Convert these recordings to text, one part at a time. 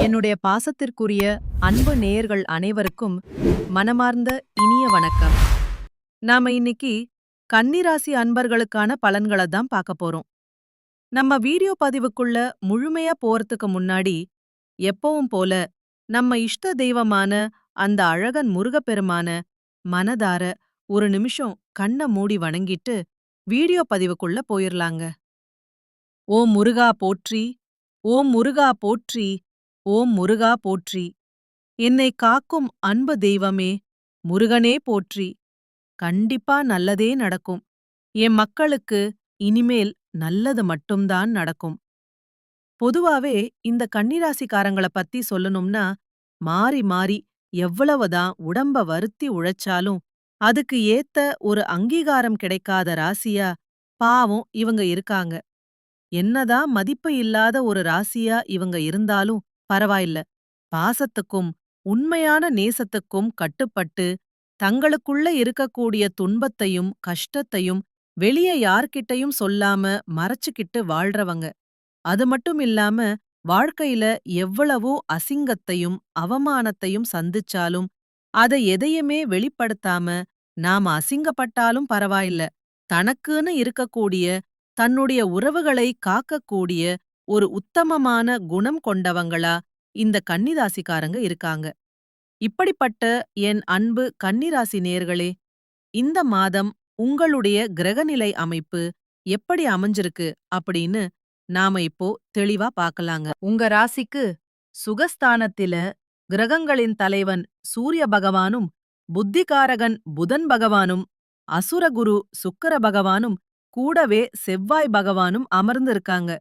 என்னுடைய பாசத்திற்குரிய அன்பு நேயர்கள் அனைவருக்கும் மனமார்ந்த இனிய வணக்கம். நாம இன்னைக்கு கன்னிராசி அன்பர்களுக்கான பலன்களை தான் பார்க்க போறோம். நம்ம வீடியோ பதிவுக்குள்ள முழுமையா போறதுக்கு முன்னாடி எப்பவும் போல நம்ம இஷ்ட தெய்வமான அந்த அழகன் முருகப்பெருமான மனதார ஒரு நிமிஷம் கண்ண மூடி வணங்கிட்டு வீடியோ பதிவுக்குள்ள போயிரலாங்க. ஓம் முருகா போற்றி, ஓம் முருகா போற்றி, ஓம் முருகா போற்றி. என்னை காக்கும் அன்பு தெய்வமே, முருகனே போற்றி. கண்டிப்பா நல்லதே நடக்கும். என் மக்களுக்கு இனிமேல் நல்லது மட்டும்தான் நடக்கும். பொதுவாவே இந்த கன்னிராசிக்காரங்கள பத்தி சொல்லணும்னா, மாறி மாறி எவ்வளவுதான் உடம்ப வருத்தி உழைச்சாலும், அதுக்கு ஏத்த ஒரு அங்கீகாரம் கிடைக்காத ராசியா பாவம் இவங்க இருக்காங்க. என்னதான் மதிப்பு இல்லாத ஒரு ராசியா இவங்க இருந்தாலும் பரவாயில்ல. பாசத்துக்கும் உண்மையான நேசத்துக்கும் கட்டுப்பட்டு தங்களுக்குள்ள இருக்கக்கூடிய துன்பத்தையும் கஷ்டத்தையும் வெளிய யார்கிட்டயும் சொல்லாம மறைச்சுக்கிட்டு வாழ்றவங்க. அது மட்டும் இல்லாம வாழ்க்கையில எவ்வளவோ அசிங்கத்தையும் அவமானத்தையும் சந்திச்சாலும் அதை எதையுமே வெளிப்படுத்தாம நாம அசிங்கப்பட்டாலும் பரவாயில்ல, தனக்குன்னு இருக்கக்கூடிய தன்னுடைய உறவுகளை காக்கக்கூடிய ஒரு உத்தமமான குணம் கொண்டவங்களா இந்த கன்னிராசிக்காரங்க இருக்காங்க. இப்படிப்பட்ட என் அன்பு கன்னிராசி நேயர்களே, இந்த மாதம் உங்களுடைய கிரகநிலை அமைப்பு எப்படி அமைஞ்சிருக்கு அப்படின்னு நாம இப்போ தெளிவா பார்க்கலாங்க. உங்க ராசிக்கு சுகஸ்தானத்தில கிரகங்களின் தலைவன் சூரிய பகவானும், புத்திகாரகன் புதன் பகவானும், அசுரகுரு சுக்கிர பகவானும், கூடவே செவ்வாய் பகவானும் அமர்ந்திருக்காங்க.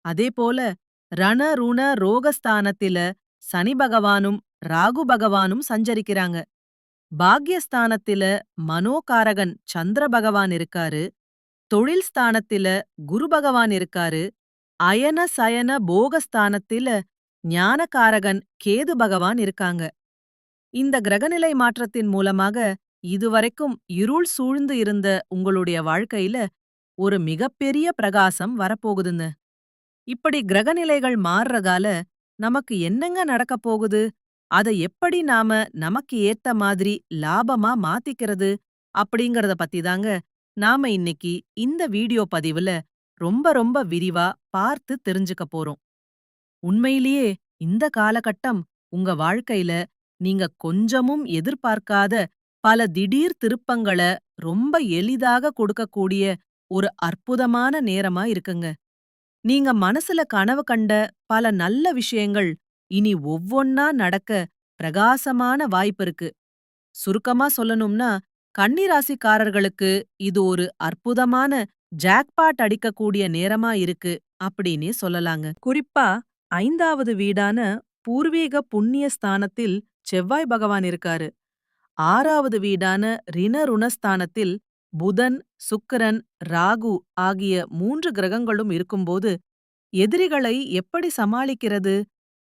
அதேபோல ரண ருண ரோகஸ்தானத்தில சனி பகவானும் ராகு பகவானும் சஞ்சரிக்கிறாங்க. பாக்யஸ்தானத்தில மனோகாரகன் சந்திர பகவான் இருக்காரு. தொழில் ஸ்தானத்தில குரு பகவான் இருக்காரு. அயன சயன போகஸ்தானத்தில ஞானகாரகன் கேது பகவான் இருக்காங்க. இந்த கிரகநிலை மாற்றத்தின் மூலமாக இதுவரைக்கும் இருள் சூழ்ந்து இருந்த உங்களுடைய வாழ்க்கையில ஒரு மிகப்பெரிய பிரகாசம் வரப்போகுதுன்னு. இப்படி கிரகநிலைகள் மாறுறதால நமக்கு என்னங்க நடக்கப் போகுது? அத எப்படி நாம நமக்கு ஏத்த மாதிரி லாபமா மாத்திக்கிறது? அப்படிங்கறத பத்தி தாங்க நாம இன்னைக்கு இந்த வீடியோ பதிவுல ரொம்ப ரொம்ப விரிவா பார்த்து தெரிஞ்சுக்க போறோம். உண்மையிலேயே இந்த காலகட்டம் உங்க வாழ்க்கையில நீங்க கொஞ்சமும் எதிர்பார்க்காத பல திடீர் திருப்பங்கள ரொம்ப எளிதாக கொடுக்கக்கூடிய ஒரு அற்புதமான நேரமா இருக்குங்க. நீங்க மனசுல கனவு கண்ட பல நல்ல விஷயங்கள் இனி ஒவ்வொன்னா நடக்க பிரகாசமான வாய்ப்பு இருக்கு. சுருக்கமா சொல்லணும்னா, கன்னிராசிக்காரர்களுக்கு இது ஒரு அற்புதமான ஜாக்பாட் அடிக்கக்கூடிய நேரமா இருக்கு அப்படின்னே சொல்லலாங்க. குறிப்பா 5வது வீடான பூர்வீக புண்ணிய ஸ்தானத்தில் செவ்வாய் பகவான் இருக்காரு. 6வது வீடான ரிண ருணஸ்தானத்தில் புதன், சுக்கிரன், ராகு ஆகிய 3 கிரகங்களும் இருக்கும்போது எதிரிகளை எப்படி சமாளிக்கிறது,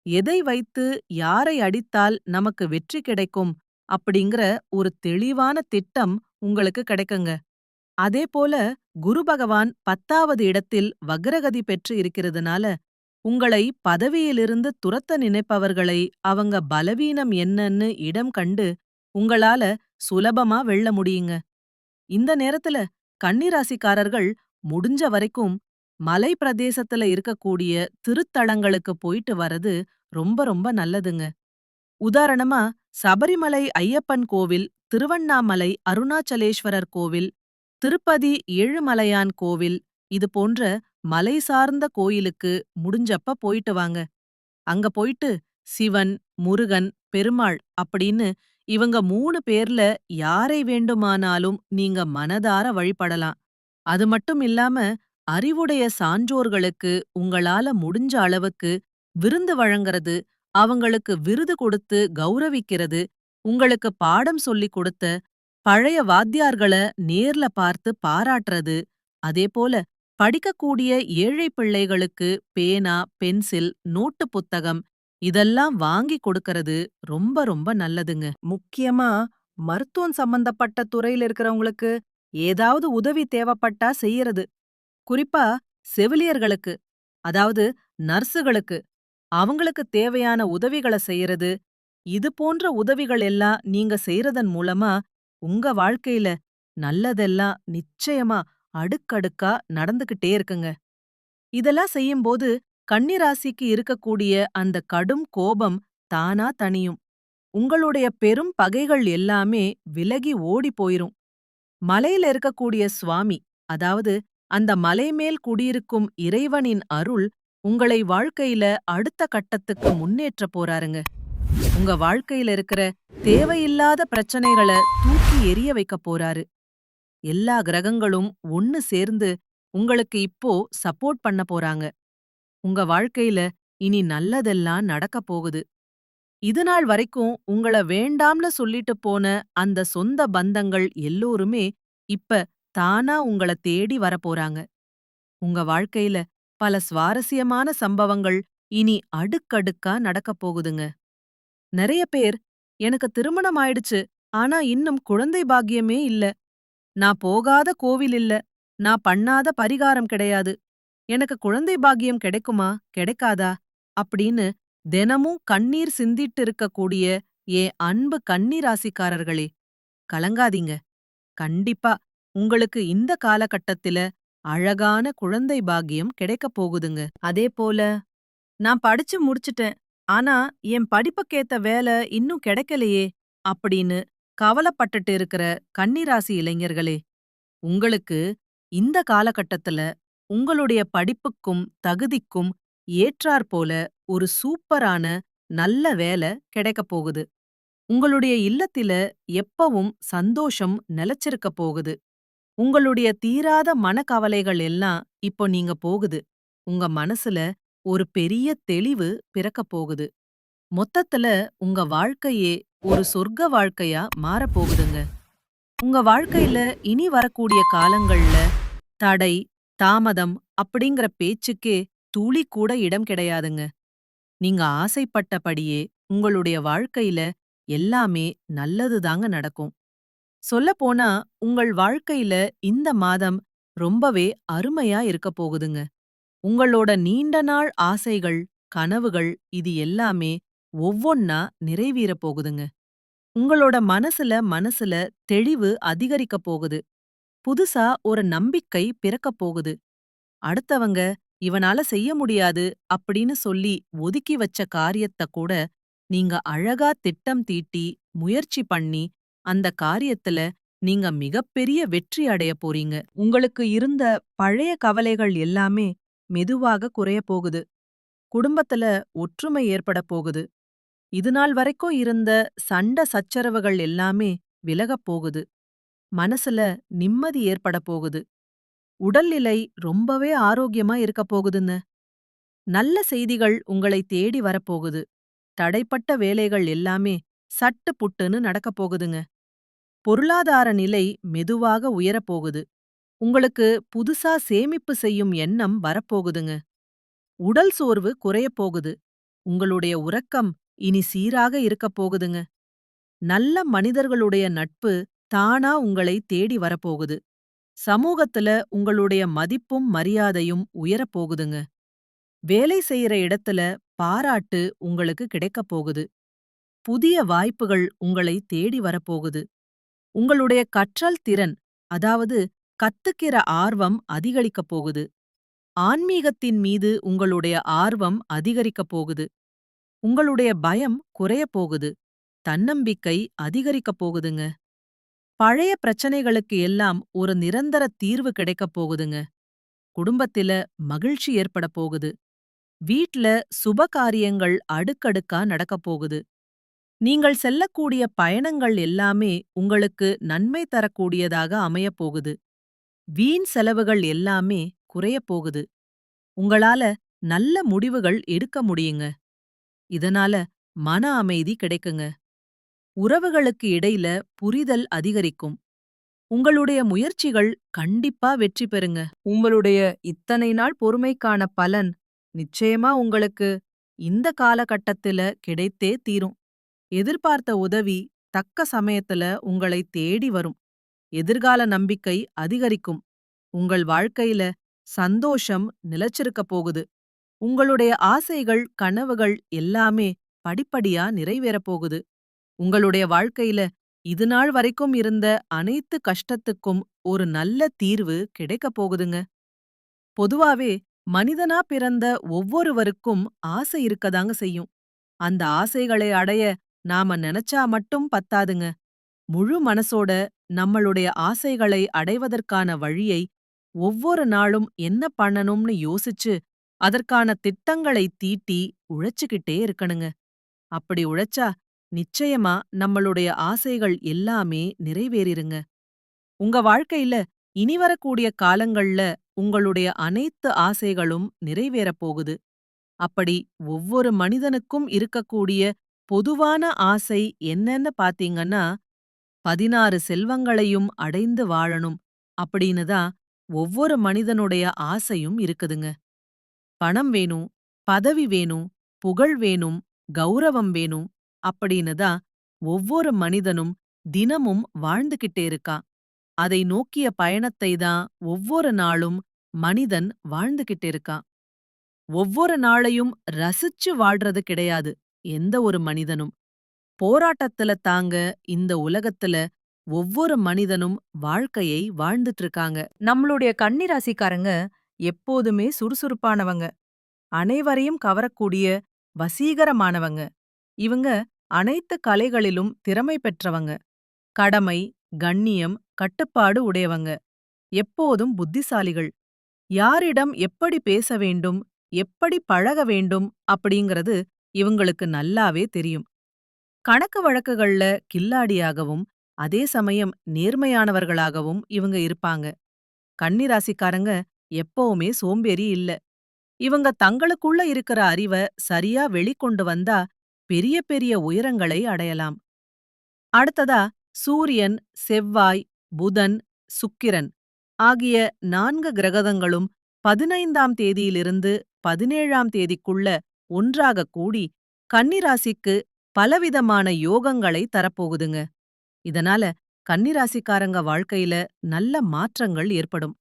எதை வைத்து யாரை அடித்தால் நமக்கு வெற்றி கிடைக்கும் அப்படிங்கிற ஒரு தெளிவான திட்டம் உங்களுக்கு கிடைக்குங்க. அதேபோல குரு பகவான் 10வது இடத்தில் வக்ரகதி பெற்று இருக்கிறதுனால உங்களை பதவியிலிருந்து துரத்த நினைப்பவர்களை அவங்க பலவீனம் என்னன்னு இடம் கண்டு உங்களால சுலபமா வெல்ல முடியுங்க. இந்த நேரத்துல கன்னிராசிக்காரர்கள் முடிஞ்ச வரைக்கும் மலை பிரதேசத்துல இருக்கக்கூடிய திருத்தலங்களுக்கு போயிட்டு வர்றது ரொம்ப ரொம்ப நல்லதுங்க. உதாரணமா சபரிமலை ஐயப்பன் கோவில், திருவண்ணாமலை அருணாச்சலேஸ்வரர் கோவில், திருப்பதி ஏழுமலையான் கோவில் இது போன்ற மலை சார்ந்த கோயிலுக்கு முடிஞ்சப்ப போயிட்டு வாங்க. அங்க போயிட்டு சிவன், முருகன், பெருமாள் அப்படின்னு இவங்க 3 பேர்ல யாரை வேண்டுமானாலும் நீங்க மனதார வழிபடலாம். அது மட்டும் இல்லாம அறிவுடைய சான்றோர்களுக்கு உங்களால முடிஞ்ச அளவுக்கு விருந்து வழங்குறது, அவங்களுக்கு விருது கொடுத்து கௌரவிக்கிறது, உங்களுக்கு பாடம் சொல்லிக் கொடுத்த பழைய வாத்தியார்கள நேர்ல பார்த்து பாராட்டுறது, அதேபோல படிக்கக்கூடிய ஏழை பிள்ளைகளுக்கு பேனா, பென்சில், நோட்டு புத்தகம் இதெல்லாம் வாங்கி கொடுக்கறது ரொம்ப ரொம்ப நல்லதுங்க. முக்கியமா மருத்துவம் சம்பந்தப்பட்ட துறையில இருக்கிறவங்களுக்கு ஏதாவது உதவி தேவைப்பட்டா செய்யறது. குறிப்பா செவிலியர்களுக்கு, அதாவது நர்சுகளுக்கு அவங்களுக்கு தேவையான உதவிகள செய்யறது, இது போன்ற உதவிகள் எல்லாம் நீங்க செய்றதன் மூலமா, உங்க வாழ்க்கையில நல்லதெல்லாம் நிச்சயமா அடுக்கடுக்கா நடந்துகிட்டே இருக்குங்க. இதெல்லாம் செய்யும்போது கன்னிராசிக்கு இருக்கக்கூடிய அந்த கடும் கோபம் தானா தணியும். உங்களுடைய பெரும் பகைகள் எல்லாமே விலகி ஓடி போயிரும். மலையில இருக்கக்கூடிய சுவாமி, அதாவது அந்த மலை மேல் குடியிருக்கும் இறைவனின் அருள் உங்களை வாழ்க்கையில அடுத்த கட்டத்துக்கு முன்னேற்ற போறாருங்க. உங்க வாழ்க்கையில இருக்கிற தேவையில்லாத பிரச்சனைகள தூக்கி எறிய வைக்க போறாரு. எல்லா கிரகங்களும் ஒன்னு சேர்ந்து உங்களுக்கு இப்போ சப்போர்ட் பண்ண போறாங்க. உங்க வாழ்க்கையில இனி நல்லதெல்லாம் நடக்கப் போகுது. இதுநாள் வரைக்கும் உங்கள வேண்டாம்னு சொல்லிட்டு போன அந்த சொந்த பந்தங்கள் எல்லோருமே இப்ப தானா உங்கள தேடி வரப்போறாங்க. உங்க வாழ்க்கையில பல சுவாரஸ்யமான சம்பவங்கள் இனி அடுக்கடுக்கா நடக்கப் போகுதுங்க. நெறைய பேர், எனக்கு திருமணம் ஆயிடுச்சு, ஆனா இன்னும் குழந்தை பாக்கியமே இல்ல. நான் போகாத கோவில் இல்ல. நான் பண்ணாத பரிகாரம் கிடையாது. எனக்கு குழந்தை பாக்கியம் கிடைக்குமா, கிடைக்காதா அப்படின்னு தினமும் கண்ணீர் சிந்திட்டு இருக்கக்கூடிய என் அன்பு கன்னி ராசிக்காரர்களே, கலங்காதீங்க. கண்டிப்பா உங்களுக்கு இந்த காலகட்டத்தில அழகான குழந்தை பாக்கியம் கிடைக்கப் போகுதுங்க. அதே போல, நான் படிச்சு முடிச்சுட்டேன். ஆனா என் படிப்புக்கேத்த வேலை இன்னும் கிடைக்கலையே அப்படின்னு கவலைப்பட்டுட்டு இருக்கிற கன்னிராசி இளைஞர்களே, உங்களுக்கு இந்த காலகட்டத்துல உங்களுடைய படிப்புக்கும் தகுதிக்கும் ஏற்றாற்போல ஒரு சூப்பரான நல்ல வேலை கிடைக்கப் போகுது. உங்களுடைய இல்லத்தில எப்பவும் சந்தோஷம் நிலைச்சிருக்க போகுது. உங்களுடைய தீராத மனக்கவலைகள் எல்லாம் இப்போ நீங்க போகுது. உங்க மனசுல ஒரு பெரிய தெளிவு பிறக்கப் போகுது. மொத்தத்துல உங்க வாழ்க்கையே ஒரு சொர்க்க வாழ்க்கையா மாறப்போகுதுங்க. உங்க வாழ்க்கையில இனி வரக்கூடிய காலங்கள்ல தடை, தாமதம் அப்படிங்கிற பேச்சுக்கே துளி கூட இடம் கிடையாதுங்க. நீங்க ஆசைப்பட்டபடியே உங்களுடைய வாழ்க்கையில எல்லாமே நல்லதுதாங்க நடக்கும். சொல்லப்போனா உங்கள் வாழ்க்கையில இந்த மாதம் ரொம்பவே அருமையா இருக்கப் போகுதுங்க. உங்களோட நீண்ட நாள் ஆசைகள், கனவுகள் இது எல்லாமே ஒவ்வொன்னா நிறைவேறப் போகுதுங்க. உங்களோட மனசுல தெளிவு அதிகரிக்கப் போகுது. புதுசா ஒரு நம்பிக்கை பிறக்கப் போகுது. அடுத்தவங்க இவனால செய்ய முடியாது அப்படின்னு சொல்லி ஒதுக்கி வச்ச காரியத்த கூட நீங்க அழகா திட்டம் தீட்டி, முயற்சி பண்ணி, அந்த காரியத்துல நீங்க மிகப்பெரிய வெற்றி அடையப் போறீங்க. உங்களுக்கு இருந்த பழைய கவலைகள் எல்லாமே மெதுவாக குறையப் போகுது. குடும்பத்துல ஒற்றுமை ஏற்படப் போகுது. இதுநாள் வரைக்கும் இருந்த சச்சரவுகள் எல்லாமே விலகப் போகுது. மனசுல நிம்மதி ஏற்படப் போகுது. உடல்நிலை ரொம்பவே ஆரோக்கியமா இருக்கப் போகுதுன்னு. நல்ல செய்திகள் உங்களை தேடி வரப்போகுது. தடைப்பட்ட வேலைகள் எல்லாமே சட்டு புட்டுன்னு நடக்கப் போகுதுங்க. பொருளாதார நிலை மெதுவாக உயரப்போகுது. உங்களுக்கு புதுசா சேமிப்பு செய்யும் எண்ணம் வரப்போகுதுங்க. உடல் சோர்வு குறையப் போகுது. உங்களுடைய உறக்கம் இனி சீராக இருக்கப் போகுதுங்க. நல்ல மனிதர்களுடைய நட்பு தானா உங்களை தேடி வரப்போகுது. சமூகத்துல உங்களுடைய மதிப்பும் மரியாதையும் உயரப் போகுதுங்க. வேலை செய்யற இடத்துல பாராட்டு உங்களுக்கு கிடைக்கப் போகுது. புதிய வாய்ப்புகள் உங்களை தேடி வரப்போகுது. உங்களுடைய கற்றல் திறன், அதாவது கத்துக்கிற ஆர்வம் அதிகரிக்கப் போகுது. ஆன்மீகத்தின் மீது உங்களுடைய ஆர்வம் அதிகரிக்கப் போகுது. உங்களுடைய பயம் குறையப் போகுது. தன்னம்பிக்கை அதிகரிக்கப் போகுதுங்க. பழைய பிரச்சனைகளுக்கு எல்லாம் ஒரு நிரந்தர தீர்வு கிடைக்கப் போகுதுங்க. குடும்பத்தில மகிழ்ச்சி ஏற்படப் போகுது. வீட்ல சுப காரியங்கள் அடுக்கடுக்கா நடக்கப் போகுது. நீங்கள் செல்லக்கூடிய பயணங்கள் எல்லாமே உங்களுக்கு நன்மை தரக்கூடியதாக அமையப் போகுது. வீண் செலவுகள் எல்லாமே குறையப் போகுது. உங்களால நல்ல முடிவுகள் எடுக்க முடியுங்க. இதனால மன அமைதி கிடைக்குங்க. உறவுகளுக்கு இடையில புரிதல் அதிகரிக்கும். உங்களுடைய முயற்சிகள் கண்டிப்பா வெற்றி பெறுங்க. உங்களுடைய இத்தனை நாள் பொறுமைக்கான பலன் நிச்சயமா உங்களுக்கு இந்த காலகட்டத்தில கிடைத்தே தீரும். எதிர்பார்த்த உதவி தக்க சமயத்துல உங்களை தேடி வரும். எதிர்கால நம்பிக்கை அதிகரிக்கும். உங்கள் வாழ்க்கையில சந்தோஷம் நிலைச்சிருக்கப் போகுது. உங்களுடைய ஆசைகள், கனவுகள் எல்லாமே படிப்படியா நிறைவேறப் போகுது. உங்களுடைய வாழ்க்கையில இதுநாள் வரைக்கும் இருந்த அனைத்து கஷ்டத்துக்கும் ஒரு நல்ல தீர்வு கிடைக்கப் போகுதுங்க. பொதுவாவே மனிதனா பிறந்த ஒவ்வொருவருக்கும் ஆசை இருக்கதாங்க செய்யும். அந்த ஆசைகளை அடைய நாம நெனச்சா மட்டும் பத்தாதுங்க. முழு மனசோட நம்மளுடைய ஆசைகளை அடைவதற்கான வழியை ஒவ்வொரு நாளும் என்ன பண்ணணும்னு யோசிச்சு, அதற்கான திட்டங்களை தீட்டி உழைச்சுக்கிட்டே இருக்கணுங்க. அப்படி உழைச்சா நிச்சயமா நம்மளுடைய ஆசைகள் எல்லாமே நிறைவேறிருங்க. உங்க வாழ்க்கையில இனி வரக்கூடிய காலங்கள்ல உங்களுடைய அனைத்து ஆசைகளும் நிறைவேறப் போகுது. அப்படி ஒவ்வொரு மனிதனுக்கும் இருக்கக்கூடிய பொதுவான ஆசை என்னன்னு பாத்தீங்கன்னா, 16 செல்வங்களையும் அடைந்து வாழணும் அப்படின்னு தான் ஒவ்வொரு மனிதனுடைய ஆசையும் இருக்குதுங்க. பணம் வேணும், பதவி வேணும், புகழ் வேணும், கௌரவம் வேணும் அப்படின்னு தான் ஒவ்வொரு மனிதனும் தினமும் வாழ்ந்துகிட்டே இருக்கான். அதை நோக்கிய பயணத்தை தான் ஒவ்வொரு நாளும் மனிதன் வாழ்ந்துகிட்டு இருக்கான். ஒவ்வொரு நாளையும் ரசிச்சு வாழ்றது கிடையாது எந்த ஒரு மனிதனும். போராட்டத்துல தாங்க இந்த உலகத்துல ஒவ்வொரு மனிதனும் வாழ்க்கையை வாழ்ந்துட்டு இருக்காங்க. நம்மளுடைய கன்னிராசிக்காரங்க எப்போதுமே சுறுசுறுப்பானவங்க, அனைவரையும் கவரக்கூடிய வசீகரமானவங்க. இவங்க அனைத்து கலைகளிலும் திறமை பெற்றவங்க. கடமை, கண்ணியம், கட்டுப்பாடு உடையவங்க. எப்போதும் புத்திசாலிகள். யாரிடம் எப்படி பேச வேண்டும், எப்படி பழக வேண்டும் அப்படிங்கிறது இவங்களுக்கு நல்லாவே தெரியும். கணக்கு வழக்குகள்ல கில்லாடியாகவும், அதே சமயம் நேர்மையானவர்களாகவும் இவங்க இருப்பாங்க. கன்னிராசிக்காரங்க எப்பவுமே சோம்பேறி இல்ல. இவங்க தங்களுக்குள்ள இருக்கிற அறிவ சரியா வெளிக்கொண்டு வந்தா பெரிய பெரிய உயரங்களை அடையலாம். அடுத்ததா சூரியன், செவ்வாய், புதன், சுக்கிரன் ஆகிய 4 கிரகங்களும் 15ஆம் தேதியிலிருந்து 17ஆம் தேதிக்குள்ள ஒன்றாகக் கூடி கன்னிராசிக்கு பலவிதமான யோகங்களை தரப்போகுதுங்க. இதனால கன்னிராசிக்காரங்க வாழ்க்கையில நல்ல மாற்றங்கள் ஏற்படும்.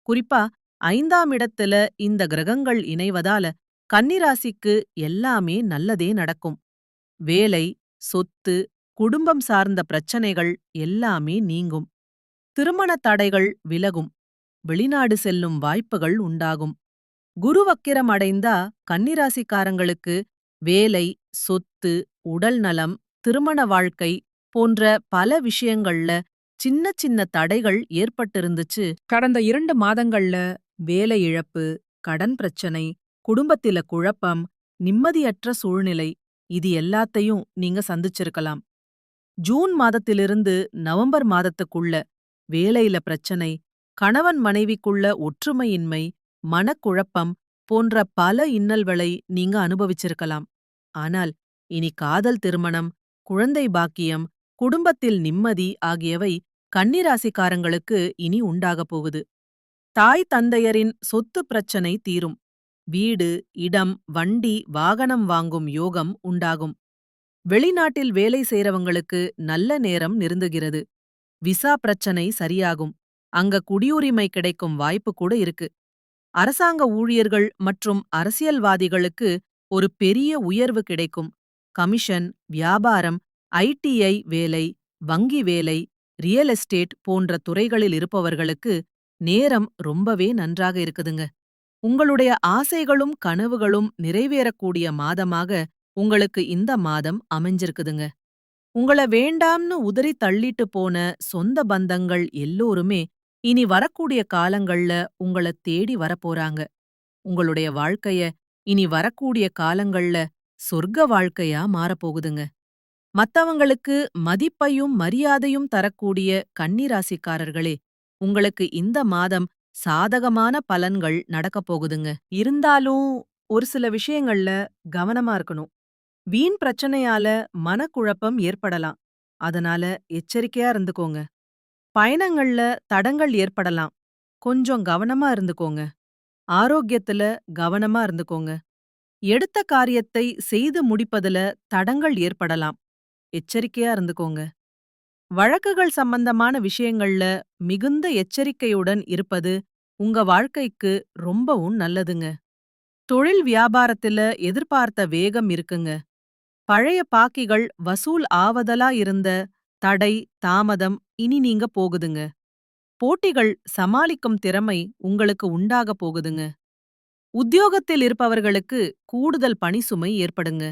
குறிப்பா 5ஆம் இடத்துல இந்த கிரகங்கள் இணைவதால கன்னிராசிக்கு எல்லாமே நல்லதே நடக்கும். வேலை, சொத்து, குடும்பம் சார்ந்த பிரச்சனைகள் எல்லாமே நீங்கும். திருமண தடைகள் விலகும். வெளிநாடு செல்லும் வாய்ப்புகள் உண்டாகும். குரு வக்கிரம் அடைந்தா கன்னிராசிக்காரங்களுக்கு வேலை, சொத்து, உடல்நலம், திருமண வாழ்க்கை போன்ற பல விஷயங்கள்ல சின்ன சின்ன தடைகள் ஏற்பட்டிருந்துச்சு. கடந்த 2 மாதங்கள்ல வேலை இழப்பு, கடன் பிரச்சனை, குடும்பத்தில குழப்பம், நிம்மதியற்ற சூழ்நிலை இது எல்லாத்தையும் நீங்க சந்திச்சிருக்கலாம். ஜூன் மாதத்திலிருந்து நவம்பர் மாதத்துக்குள்ள வேலையில பிரச்சனை, கணவன் மனைவிக்குள்ள ஒற்றுமையின்மை, மனக்குழப்பம் போன்ற பல இன்னல்களை நீங்க அனுபவிச்சிருக்கலாம். ஆனால் இனி காதல் திருமணம், குழந்தை பாக்கியம், குடும்பத்தில் நிம்மதி ஆகியவை கன்னிராசிக்காரங்களுக்கு இனி உண்டாகப் போகுது. தாய் தந்தையரின் சொத்து பிரச்சனை தீரும். வீடு, இடம், வண்டி, வாகனம் வாங்கும் யோகம் உண்டாகும். வெளிநாட்டில் வேலை செய்றவங்களுக்கு நல்ல நேரம் நெருங்குகிறது. விசா பிரச்சனை சரியாகும். அங்க குடியுரிமை கிடைக்கும் வாய்ப்பு கூட இருக்கு. அரசாங்க ஊழியர்கள் மற்றும் அரசியல்வாதிகளுக்கு ஒரு பெரிய உயர்வு கிடைக்கும். கமிஷன், வியாபாரம், ஐடிஐ வேலை, வங்கி வேலை, ரியல் எஸ்டேட் போன்ற துறைகளில் இருப்பவர்களுக்கு நேரம் ரொம்பவே நன்றாக இருக்குதுங்க. உங்களுடைய ஆசைகளும் கனவுகளும் நிறைவேறக்கூடிய மாதமாக உங்களுக்கு இந்த மாதம் அமைஞ்சிருக்குதுங்க. உங்கள வேண்டாம்னு உதறி தள்ளிட்டு போன சொந்த பந்தங்கள் எல்லோருமே இனி வரக்கூடிய காலங்கள்ல உங்கள தேடி வரப்போறாங்க. உங்களுடைய வாழ்க்கைய இனி வரக்கூடிய காலங்கள்ல சொர்க்க வாழ்க்கையா மாறப்போகுதுங்க. மத்தவங்களுக்கு மதிப்பையும் மரியாதையும் தரக்கூடிய கன்னிராசிக்காரர்களே, உங்களுக்கு இந்த மாதம் சாதகமான பலன்கள் நடக்கப் போகுதுங்க. இருந்தாலும் ஒரு சில விஷயங்கள்ல கவனமா இருக்கணும். வீண் பிரச்சனையால மனக்குழப்பம் ஏற்படலாம். அதனால எச்சரிக்கையா இருந்துக்கோங்க. பயணங்கள்ல தடங்கள் ஏற்படலாம். கொஞ்சம் கவனமா இருந்துக்கோங்க. ஆரோக்கியத்துல கவனமா இருந்துக்கோங்க. எடுத்த காரியத்தை செய்து முடிப்பதுல தடங்கள் ஏற்படலாம். எச்சரிக்கையா இருந்துக்கோங்க. வழக்குகள் சம்பந்தமான விஷயங்கள்ல மிகுந்த எச்சரிக்கையுடன் இருப்பது உங்க வாழ்க்கைக்கு ரொம்பவும் நல்லதுங்க. தொழில் வியாபாரத்துல எதிர்பார்த்த வேகம் இருக்குங்க. பழைய பாக்கிகள் வசூல் ஆவதலா இருந்த தடை, தாமதம் இனி நீங்க போகுதுங்க. போட்டிகள் சமாளிக்கும் திறமை உங்களுக்கு உண்டாக போகுதுங்க. உத்தியோகத்தில் இருப்பவர்களுக்கு கூடுதல் பணிசுமை ஏற்படுங்க.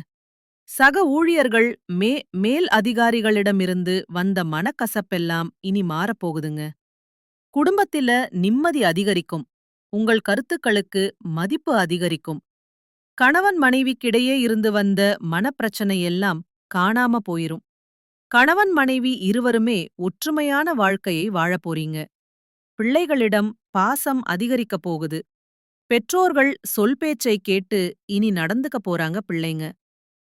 சக ஊழியர்கள் மே மேல் அதிகாரிகளிடமிருந்து வந்த மனக்கசப்பெல்லாம் இனி மாறப்போகுதுங்க. குடும்பத்தில நிம்மதி அதிகரிக்கும். உங்கள் கருத்துக்களுக்கு மதிப்பு அதிகரிக்கும். கணவன் மனைவிக்கிடையே இருந்து வந்த மனப்பிரச்சனை எல்லாம் காணாம போயிரும். கணவன் மனைவி இருவருமே ஒற்றுமையான வாழ்க்கையை வாழப் போறீங்க. பிள்ளைகளிடம் பாசம் அதிகரிக்கப் போகுது. பெற்றோர்கள் சொல் பேச்சை கேட்டு இனி நடந்துக்க போறாங்க பிள்ளைங்க.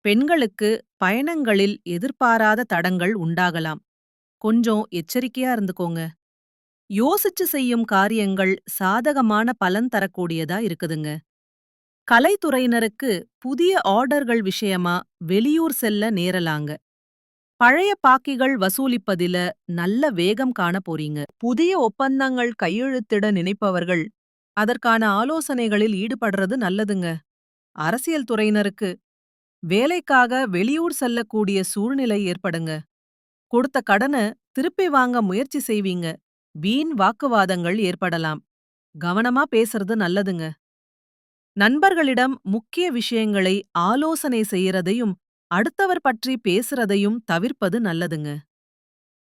பெண்களுக்கு பயணங்களில் எதிர்பாராத தடங்கள் உண்டாகலாம். கொஞ்சம் எச்சரிக்கையா இருந்துக்கோங்க. யோசிச்சு செய்யும் காரியங்கள் சாதகமான பலன் தரக்கூடியதா இருக்குதுங்க. கலைத்துறையினருக்கு புதிய ஆர்டர்கள் விஷயமா வெளியூர் செல்ல நேரலாங்க. பழைய பாக்கிகள் வசூலிப்பதில நல்ல வேகம் காண போறீங்க. புதிய ஒப்பந்தங்கள் கையெழுத்திட நினைப்பவர்கள் அதற்கான ஆலோசனைகளில் ஈடுபடுறது நல்லதுங்க. அரசியல் துறையினருக்கு வேலைக்காக வெளியூர் செல்லக்கூடிய சூழ்நிலை ஏற்படுங்க. கொடுத்த கடன திருப்பி வாங்க முயற்சி செய்வீங்க. வீண் வாக்குவாதங்கள் ஏற்படலாம். கவனமா பேசுறது நல்லதுங்க. நண்பர்களிடம் முக்கிய விஷயங்களை ஆலோசனை செய்யறதையும் அடுத்தவர் பற்றி பேசுறதையும் தவிர்ப்பது நல்லதுங்க.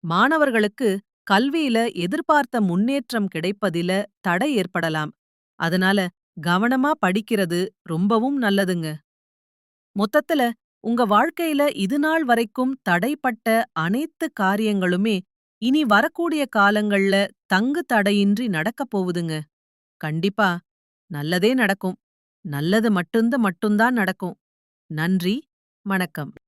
மாணவர்களுக்கு கல்வியில எதிர்பார்த்த முன்னேற்றம் கிடைப்பதில தடை ஏற்படலாம். அதனால கவனமா படிக்கிறது ரொம்பவும் நல்லதுங்க. மொத்தத்துல உங்க வாழ்க்கையில இதுநாள் வரைக்கும் தடைப்பட்ட அனைத்து காரியங்களுமே இனி வரக்கூடிய காலங்கள்ல தங்கு தடையின்றி நடக்கப் போகுதுங்க. கண்டிப்பா நல்லதே நடக்கும். நல்லது மட்டும்தான் நடக்கும். நன்றி, வணக்கம்.